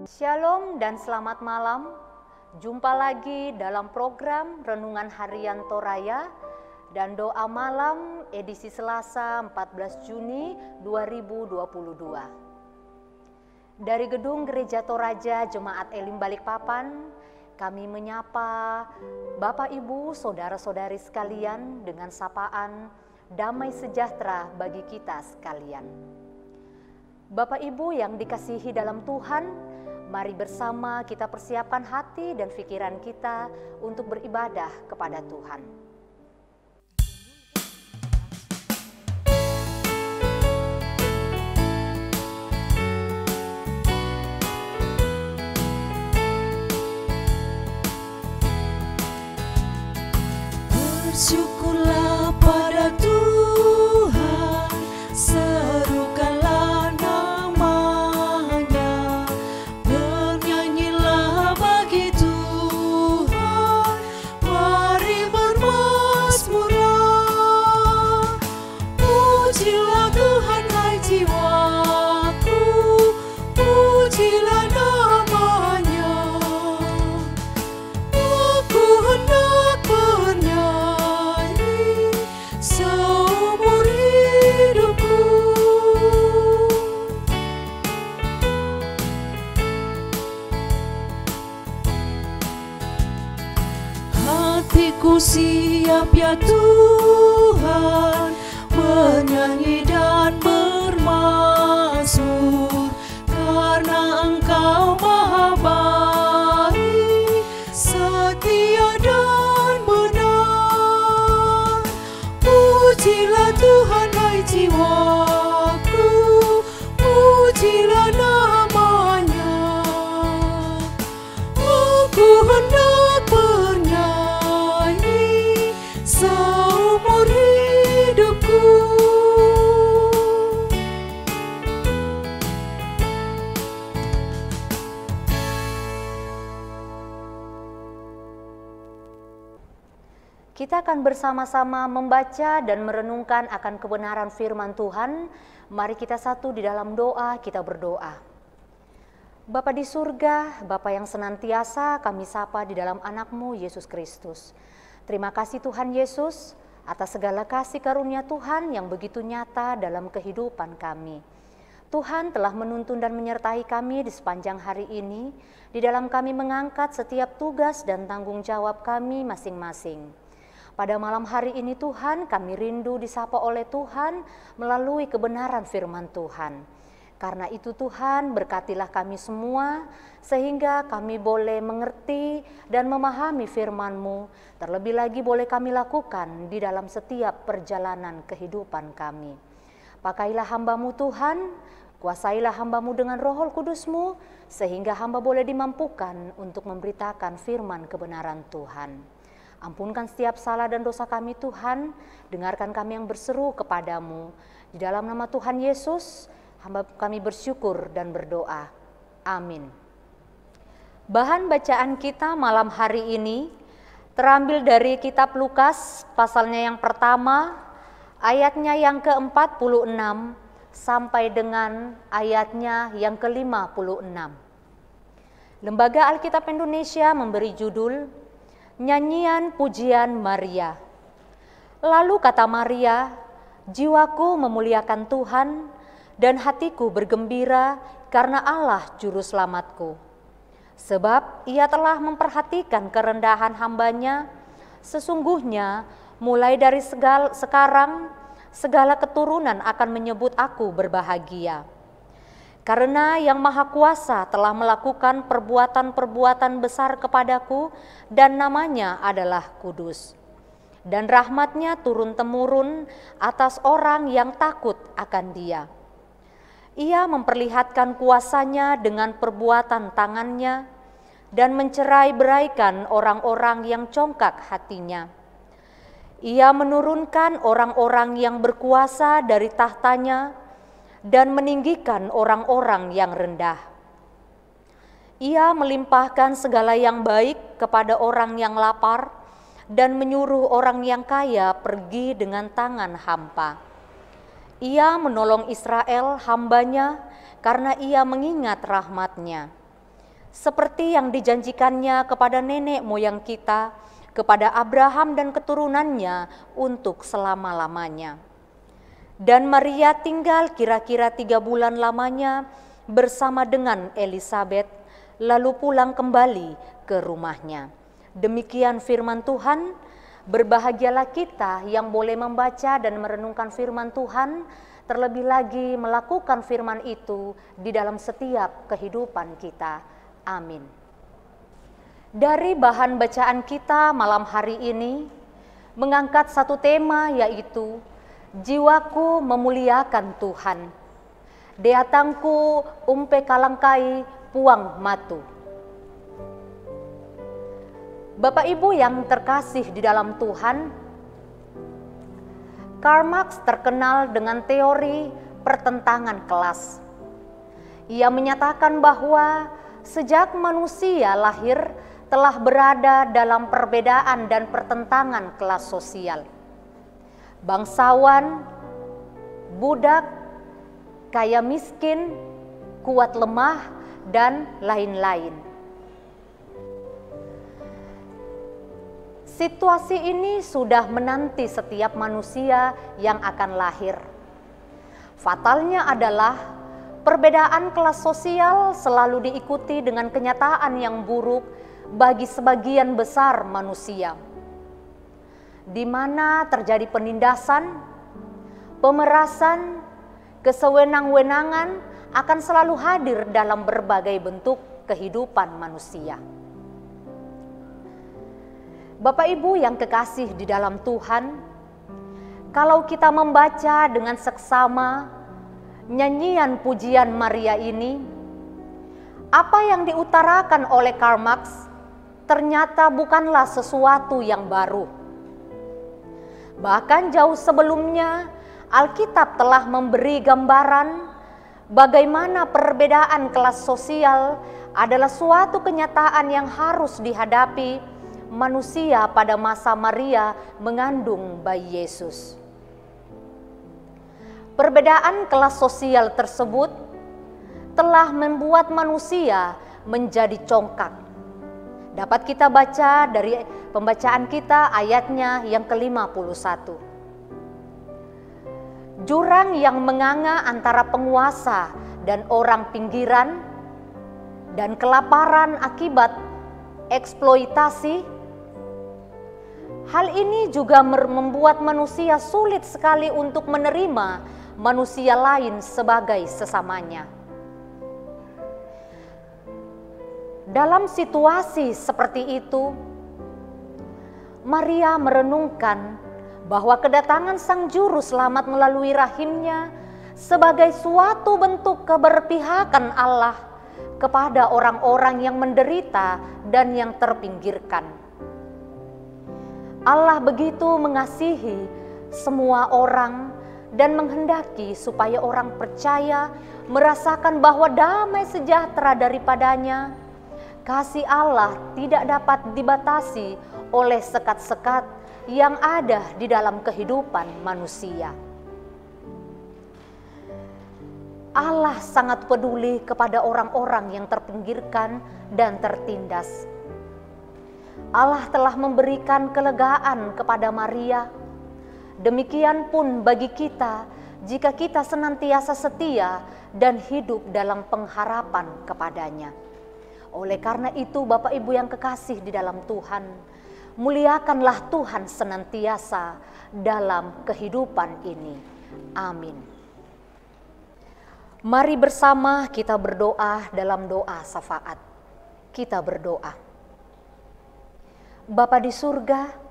Shalom dan selamat malam. Jumpa lagi dalam program Renungan Harian Toraya dan Doa Malam edisi Selasa 14 Juni 2022. Dari Gedung Gereja Toraja Jemaat Elim Balikpapan, kami menyapa Bapak Ibu, Saudara-saudari sekalian dengan sapaan damai sejahtera bagi kita sekalian. Bapak Ibu yang dikasihi dalam Tuhan, mari bersama kita persiapkan hati dan pikiran kita untuk beribadah kepada Tuhan. Bersyukurlah pada Tuhan, serukanlah namanya, bernyanyilah bagi Tuhan, mari bermazmurlah. Pujilah Tuhan hai jiwaku, pujilah namanya. Aku hendak bernyanyi seumur hidupku. Hatiku siap ya Tuhan, bernyanyi dan bermazmur, karena Engkau maha baik, setia dan benar. Pujilah Tuhan hai jiwaku, pujilah namanya. Aku hendak bernyanyi seumur hidupku. Kita akan bersama-sama membaca dan merenungkan akan kebenaran firman Tuhan. Mari kita satu di dalam doa, kita berdoa. Bapa di surga, Bapa yang senantiasa kami sapa di dalam anak-Mu Yesus Kristus. Terima kasih Tuhan Yesus atas segala kasih karunia Tuhan yang begitu nyata dalam kehidupan kami. Tuhan telah menuntun dan menyertai kami di sepanjang hari ini, di dalam kami mengangkat setiap tugas dan tanggung jawab kami masing-masing. Pada malam hari ini Tuhan, kami rindu disapa oleh Tuhan melalui kebenaran firman Tuhan. Karena itu Tuhan, berkatilah kami semua sehingga kami boleh mengerti dan memahami firman-Mu. Terlebih lagi boleh kami lakukan di dalam setiap perjalanan kehidupan kami. Pakailah hamba-Mu Tuhan, kuasailah hamba-Mu dengan Roh Kudus-Mu sehingga hamba boleh dimampukan untuk memberitakan firman kebenaran Tuhan. Ampunkan setiap salah dan dosa kami Tuhan, dengarkan kami yang berseru kepadamu. Di dalam nama Tuhan Yesus, hamba kami bersyukur dan berdoa. Amin. Bahan bacaan kita malam hari ini terambil dari kitab Lukas, pasalnya yang pertama, ayatnya yang ke-46 sampai dengan ayatnya yang ke-56. Lembaga Alkitab Indonesia memberi judul Nyanyian Pujian Maria. Lalu kata Maria, jiwaku memuliakan Tuhan dan hatiku bergembira karena Allah juru selamatku. Sebab ia telah memperhatikan kerendahan hambanya, sesungguhnya mulai dari sekarang segala keturunan akan menyebut aku berbahagia. Karena Yang Maha Kuasa telah melakukan perbuatan-perbuatan besar kepadaku dan namanya adalah kudus. Dan rahmatnya turun-temurun atas orang yang takut akan Dia. Ia memperlihatkan kuasanya dengan perbuatan tangannya dan mencerai-beraikan orang-orang yang congkak hatinya. Ia menurunkan orang-orang yang berkuasa dari tahtanya dan meninggikan orang-orang yang rendah. Ia melimpahkan segala yang baik kepada orang yang lapar dan menyuruh orang yang kaya pergi dengan tangan hampa. Ia menolong Israel hambanya karena ia mengingat rahmat-Nya, seperti yang dijanjikannya kepada nenek moyang kita, kepada Abraham dan keturunannya untuk selama-lamanya. Dan Maria tinggal kira-kira 3 bulan lamanya bersama dengan Elisabet, lalu pulang kembali ke rumahnya. Demikian firman Tuhan. Berbahagialah kita yang boleh membaca dan merenungkan firman Tuhan, terlebih lagi melakukan firman itu di dalam setiap kehidupan kita. Amin. Dari bahan bacaan kita malam hari ini mengangkat satu tema, yaitu jiwaku memuliakan Tuhan. Deatangku umpe kalangkai puang matu. Bapak Ibu yang terkasih di dalam Tuhan, Karl Marx terkenal dengan teori pertentangan kelas. Ia menyatakan bahwa sejak manusia lahir telah berada dalam perbedaan dan pertentangan kelas sosial. Bangsawan, budak, kaya miskin, kuat lemah, dan lain-lain. Situasi ini sudah menanti setiap manusia yang akan lahir. Fatalnya adalah perbedaan kelas sosial selalu diikuti dengan kenyataan yang buruk bagi sebagian besar manusia, di mana terjadi penindasan, pemerasan, kesewenang-wenangan akan selalu hadir dalam berbagai bentuk kehidupan manusia. Bapak Ibu yang kekasih di dalam Tuhan, kalau kita membaca dengan seksama nyanyian pujian Maria ini, apa yang diutarakan oleh Karl Marx ternyata bukanlah sesuatu yang baru. Bahkan jauh sebelumnya, Alkitab telah memberi gambaran bagaimana perbedaan kelas sosial adalah suatu kenyataan yang harus dihadapi manusia pada masa Maria mengandung bayi Yesus. Perbedaan kelas sosial tersebut telah membuat manusia menjadi congkak. Dapat kita baca dari pembacaan kita ayatnya yang ke-51. Jurang yang menganga antara penguasa dan orang pinggiran, dan kelaparan akibat eksploitasi. Hal ini juga membuat manusia sulit sekali untuk menerima manusia lain sebagai sesamanya. Dalam situasi seperti itu, Maria merenungkan bahwa kedatangan Sang Juru Selamat melalui rahimnya sebagai suatu bentuk keberpihakan Allah kepada orang-orang yang menderita dan yang terpinggirkan. Allah begitu mengasihi semua orang dan menghendaki supaya orang percaya merasakan bahwa damai sejahtera daripadanya. Kasih Allah tidak dapat dibatasi oleh sekat-sekat yang ada di dalam kehidupan manusia. Allah sangat peduli kepada orang-orang yang terpinggirkan dan tertindas. Allah telah memberikan kelegaan kepada Maria. Demikian pun bagi kita, jika kita senantiasa setia dan hidup dalam pengharapan kepadanya. Oleh karena itu, Bapak Ibu yang kekasih di dalam Tuhan, muliakanlah Tuhan senantiasa dalam kehidupan ini. Amin. Mari bersama kita berdoa dalam doa syafaat. Kita berdoa. Bapa di surga,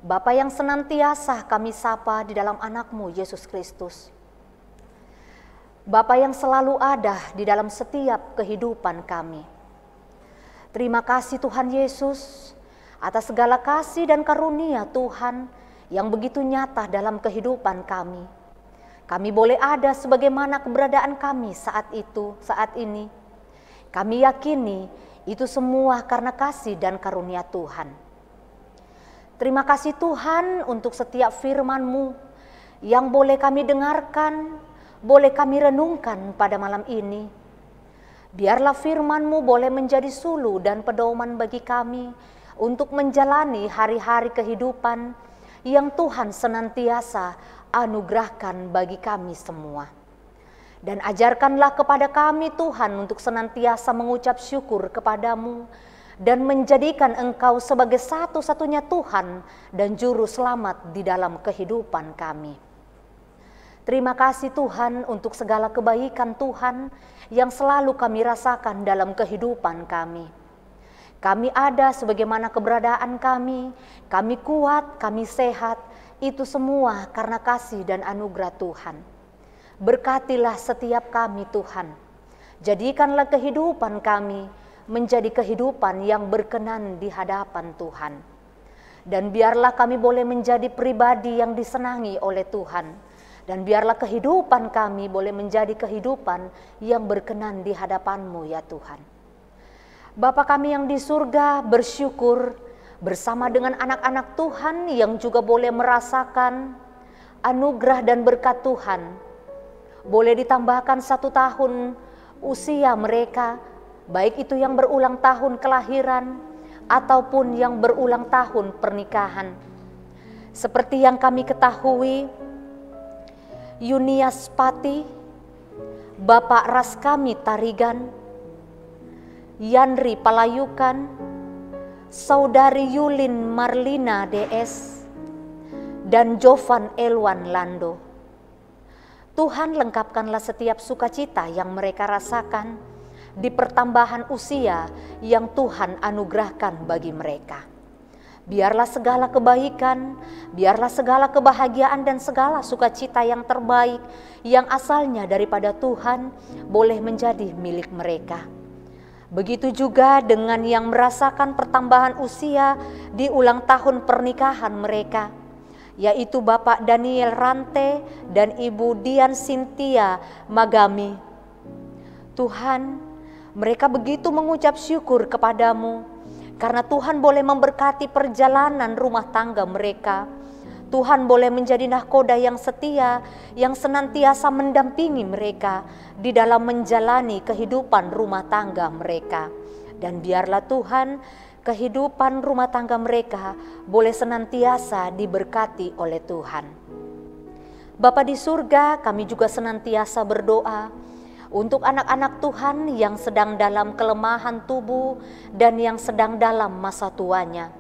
Bapa yang senantiasa kami sapa di dalam anak-Mu Yesus Kristus. Bapa yang selalu ada di dalam setiap kehidupan kami. Terima kasih Tuhan Yesus atas segala kasih dan karunia Tuhan yang begitu nyata dalam kehidupan kami. Kami boleh ada sebagaimana keberadaan kami saat ini. Kami yakini itu semua karena kasih dan karunia Tuhan. Terima kasih Tuhan untuk setiap firman-Mu yang boleh kami dengarkan, boleh kami renungkan pada malam ini. Biarlah firman-Mu boleh menjadi sulu dan pedoman bagi kami untuk menjalani hari-hari kehidupan yang Tuhan senantiasa anugerahkan bagi kami semua. Dan ajarkanlah kepada kami Tuhan untuk senantiasa mengucap syukur kepadamu dan menjadikan Engkau sebagai satu-satunya Tuhan dan Juru Selamat di dalam kehidupan kami. Terima kasih Tuhan untuk segala kebaikan Tuhan yang selalu kami rasakan dalam kehidupan kami. Kami ada sebagaimana keberadaan kami kuat, kami sehat, itu semua karena kasih dan anugerah Tuhan. Berkatilah setiap kami Tuhan, jadikanlah kehidupan kami menjadi kehidupan yang berkenan di hadapan Tuhan. Dan biarlah kami boleh menjadi pribadi yang disenangi oleh Tuhan. Dan biarlah kehidupan kami boleh menjadi kehidupan yang berkenan di hadapan-Mu ya Tuhan. Bapa kami yang di surga, bersyukur bersama dengan anak-anak Tuhan yang juga boleh merasakan anugerah dan berkat Tuhan. Boleh ditambahkan 1 tahun usia mereka, baik itu yang berulang tahun kelahiran ataupun yang berulang tahun pernikahan. Seperti yang kami ketahui, Yunias Pati, Bapak Raskami Tarigan, Yandri Palayukan, Saudari Yulin Marlina DS, dan Jovan Elwan Lando. Tuhan, lengkapkanlah setiap sukacita yang mereka rasakan di pertambahan usia yang Tuhan anugerahkan bagi mereka. Biarlah segala kebaikan, biarlah segala kebahagiaan dan segala sukacita yang terbaik yang asalnya daripada Tuhan boleh menjadi milik mereka. Begitu juga dengan yang merasakan pertambahan usia di ulang tahun pernikahan mereka, yaitu Bapak Daniel Rante dan Ibu Dian Cynthia Magami. Tuhan, mereka begitu mengucap syukur kepadamu karena Tuhan boleh memberkati perjalanan rumah tangga mereka. Tuhan boleh menjadi nahkoda yang setia, yang senantiasa mendampingi mereka di dalam menjalani kehidupan rumah tangga mereka. Dan biarlah Tuhan, kehidupan rumah tangga mereka boleh senantiasa diberkati oleh Tuhan. Bapa di surga, kami juga senantiasa berdoa untuk anak-anak Tuhan yang sedang dalam kelemahan tubuh dan yang sedang dalam masa tuanya.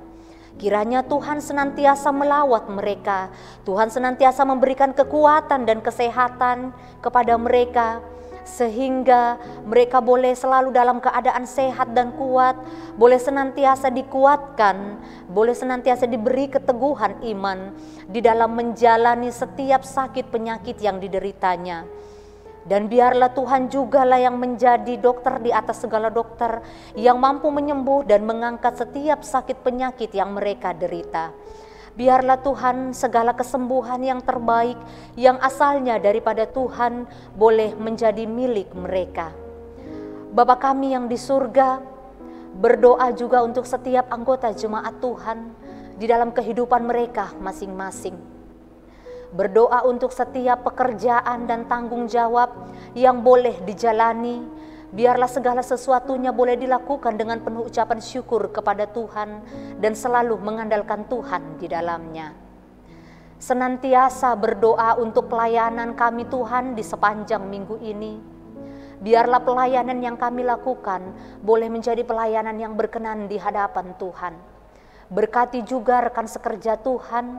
Kiranya Tuhan senantiasa melawat mereka, Tuhan senantiasa memberikan kekuatan dan kesehatan kepada mereka, sehingga mereka boleh selalu dalam keadaan sehat dan kuat, boleh senantiasa dikuatkan, boleh senantiasa diberi keteguhan iman di dalam menjalani setiap sakit penyakit yang dideritanya. Dan biarlah Tuhan jugalah yang menjadi dokter di atas segala dokter, yang mampu menyembuh dan mengangkat setiap sakit penyakit yang mereka derita. Biarlah Tuhan segala kesembuhan yang terbaik yang asalnya daripada Tuhan boleh menjadi milik mereka. Bapa kami yang di surga, berdoa juga untuk setiap anggota jemaat Tuhan di dalam kehidupan mereka masing-masing. Berdoa untuk setiap pekerjaan dan tanggung jawab yang boleh dijalani. Biarlah segala sesuatunya boleh dilakukan dengan penuh ucapan syukur kepada Tuhan dan selalu mengandalkan Tuhan di dalamnya. Senantiasa berdoa untuk pelayanan kami Tuhan di sepanjang minggu ini. Biarlah pelayanan yang kami lakukan boleh menjadi pelayanan yang berkenan di hadapan Tuhan. Berkati juga rekan sekerja Tuhan,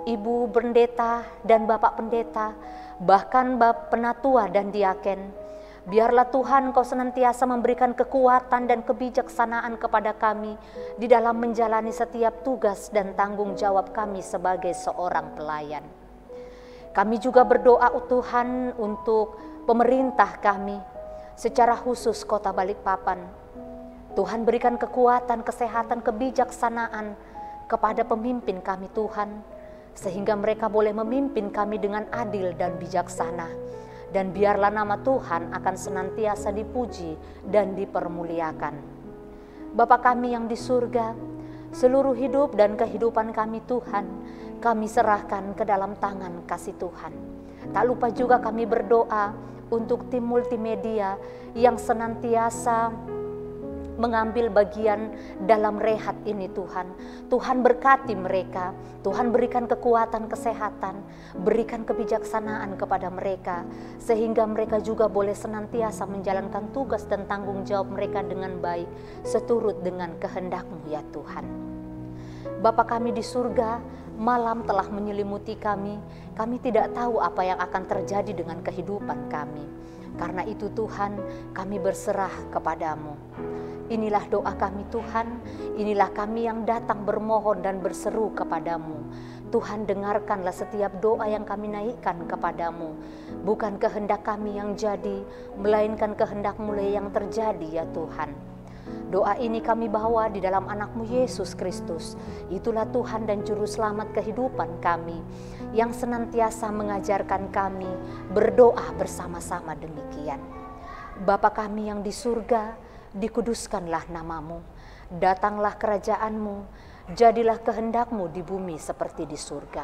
Ibu Pendeta dan Bapak Pendeta, bahkan Bapak Penatua dan Diaken. Biarlah Tuhan Kau senantiasa memberikan kekuatan dan kebijaksanaan kepada kami di dalam menjalani setiap tugas dan tanggung jawab kami sebagai seorang pelayan. Kami juga berdoa Tuhan untuk pemerintah kami, secara khusus Kota Balikpapan. Tuhan berikan kekuatan, kesehatan, kebijaksanaan kepada pemimpin kami Tuhan, sehingga mereka boleh memimpin kami dengan adil dan bijaksana. dan biarlah nama Tuhan akan senantiasa dipuji dan dipermuliakan. Bapa kami yang di surga, seluruh hidup dan kehidupan kami Tuhan, kami serahkan ke dalam tangan kasih Tuhan. Tak lupa juga kami berdoa untuk tim multimedia yang senantiasa mengambil bagian dalam rehat ini Tuhan. Tuhan berkati mereka, Tuhan berikan kekuatan, kesehatan, berikan kebijaksanaan kepada mereka, sehingga mereka juga boleh senantiasa menjalankan tugas dan tanggung jawab mereka dengan baik, seturut dengan kehendak-Mu ya Tuhan. Bapa kami di surga, malam telah menyelimuti kami tidak tahu apa yang akan terjadi dengan kehidupan kami. Karena itu Tuhan, kami berserah kepadamu. Inilah doa kami Tuhan, inilah kami yang datang bermohon dan berseru kepadamu. Tuhan, dengarkanlah setiap doa yang kami naikkan kepadamu. Bukan kehendak kami yang jadi, melainkan kehendak-Mu yang terjadi ya Tuhan. Doa ini kami bawa di dalam anak-Mu Yesus Kristus. Itulah Tuhan dan Juru Selamat kehidupan kami, yang senantiasa mengajarkan kami berdoa bersama-sama demikian. Bapa kami yang di surga, dikuduskanlah nama-Mu, datanglah kerajaan-Mu, jadilah kehendak-Mu di bumi seperti di surga.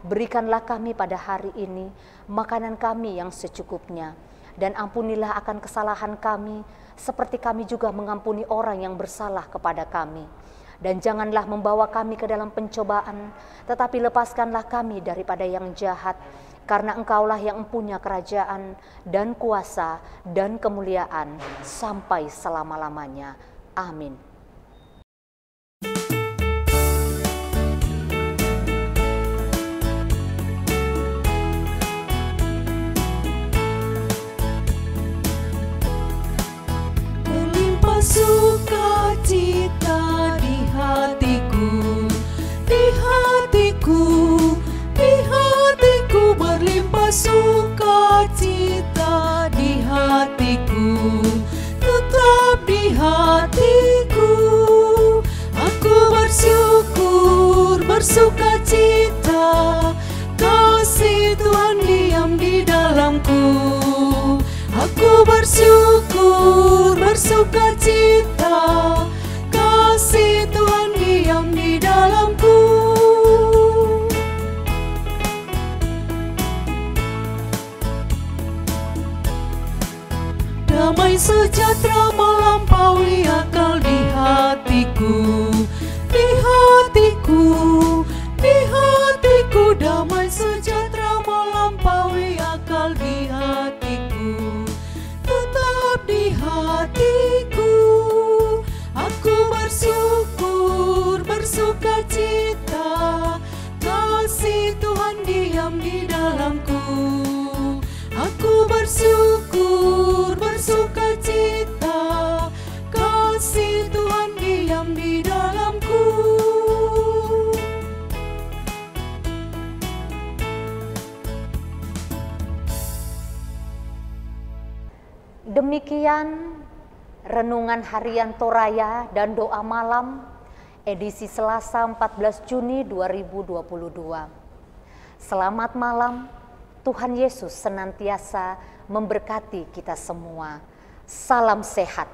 Berikanlah kami pada hari ini makanan kami yang secukupnya, dan ampunilah akan kesalahan kami, seperti kami juga mengampuni orang yang bersalah kepada kami. Dan janganlah membawa kami ke dalam pencobaan, tetapi lepaskanlah kami daripada yang jahat, karena Engkaulah yang mempunyai kerajaan dan kuasa dan kemuliaan sampai selama-lamanya. Amin. Melimpah sukacita di hatiku, di hatiku, di hatiku, berlimpah sukacita di hatiku, tetap di hatiku. Aku bersyukur, bersukacita, kasih Tuhan diam di dalamku. Aku bersyukur, bersukacita, kasih Tuhan diam di dalamku. Damai sejahtera melampaui akal di hatiku, di hatiku, di hatiku. Damai sejahtera melampaui akal di hatiku, tetap di hatiku. Aku bersyukur, bersukacita, kasih Tuhan diam di dalamku. Aku bersyukur, bersukacita, kasih Tuhan diam di dalamku. Demikian renungan harian Toraya dan doa malam edisi Selasa 14 Juni 2022. Selamat malam. Tuhan Yesus senantiasa memberkati kita semua. Salam sehat.